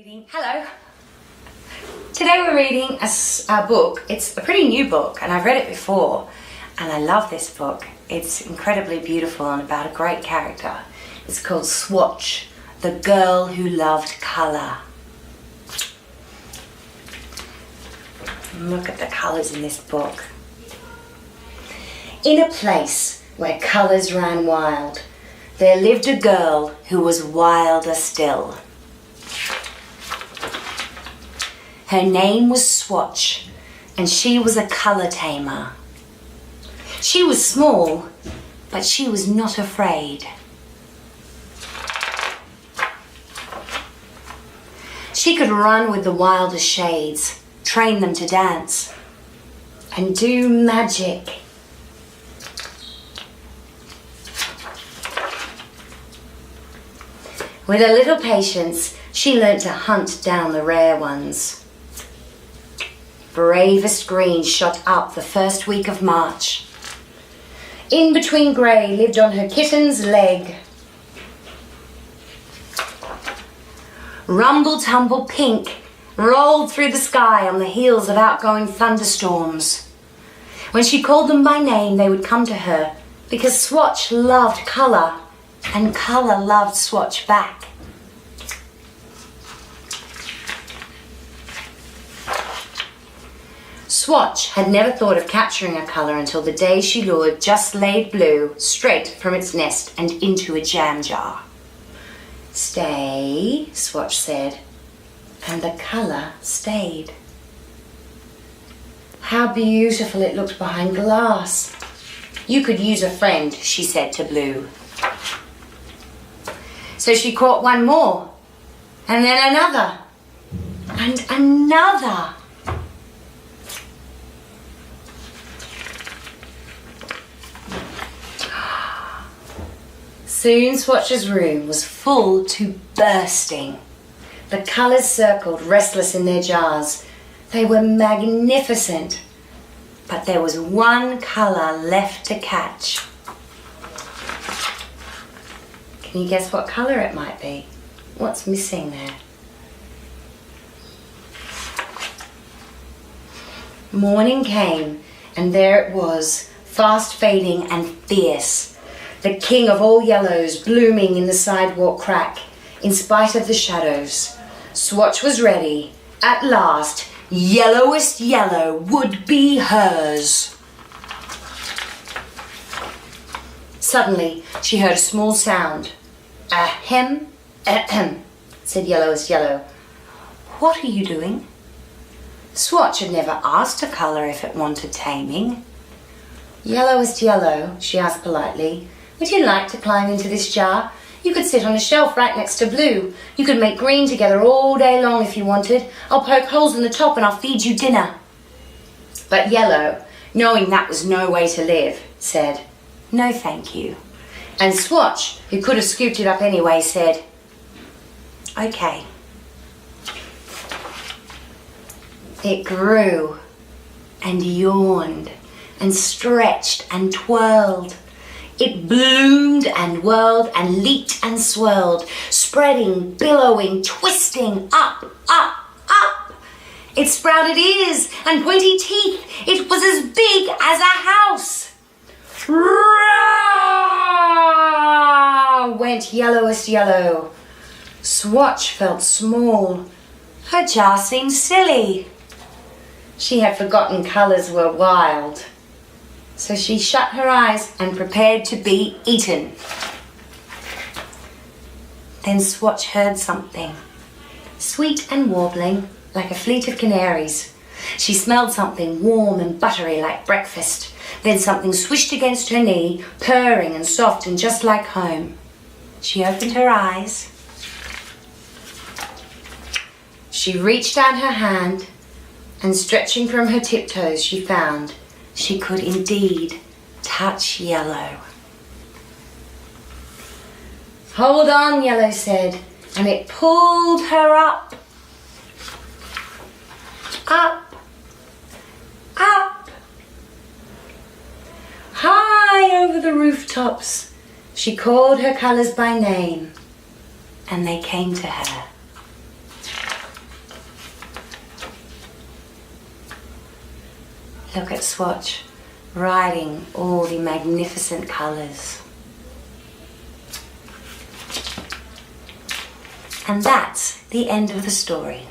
Hello. Today we're reading a book. It's a pretty new book and I've read it before and I love this book. It's incredibly beautiful and about a great character. It's called Swatch, the girl who loved colour. Look at the colours in this book. In a place where colours ran wild, there lived a girl who was wilder still. Her name was Swatch, and she was a colour tamer. She was small, but she was not afraid. She could run with the wildest shades, train them to dance, and do magic. With a little patience, she learnt to hunt down the rare ones. Bravest green shot up the first week of March. In between grey lived on her kitten's leg. Rumble tumble pink rolled through the sky on the heels of outgoing thunderstorms. When she called them by name, they would come to her because Swatch loved colour and colour loved Swatch back. Swatch had never thought of capturing a colour until the day she lured just laid blue straight from its nest and into a jam jar. "Stay," Swatch said, and the colour stayed. How beautiful it looked behind glass. "You could use a friend," she said to Blue. So she caught one more, and then another, and another. Soon Swatch's room was full to bursting. The colours circled, restless in their jars. They were magnificent, but there was one colour left to catch. Can you guess what colour it might be? What's missing there? Morning came, and there it was, fast fading and fierce. The king of all yellows blooming in the sidewalk crack, in spite of the shadows. Swatch was ready. At last, yellowest yellow would be hers. Suddenly, she heard a small sound. "Ahem, ahem," said yellowest yellow. "What are you doing?" Swatch had never asked a colour if it wanted taming. "Yellowest yellow," she asked politely, "would you like to climb into this jar? You could sit on a shelf right next to Blue. You could make green together all day long if you wanted. I'll poke holes in the top and I'll feed you dinner." But Yellow, knowing that was no way to live, said, "No, thank you." And Swatch, who could have scooped it up anyway, said, "Okay." It grew and yawned and stretched and twirled. It bloomed and whirled and leaped and swirled, spreading, billowing, twisting, up, up, up. It sprouted ears and pointy teeth. It was as big as a house. "Roar!" went yellowest yellow. Swatch felt small. Her jar seemed silly. She had forgotten colours were wild. So she shut her eyes and prepared to be eaten. Then Swatch heard something, sweet and warbling, like a fleet of canaries. She smelled something warm and buttery like breakfast. Then something swished against her knee, purring and soft and just like home. She opened her eyes. She reached out her hand, and stretching from her tiptoes, she found she could indeed touch Yellow. "Hold on," Yellow said, and it pulled her up. Up, up, high over the rooftops. She called her colours by name, and they came to her. Look at Swatch riding all the magnificent colours. And that's the end of the story.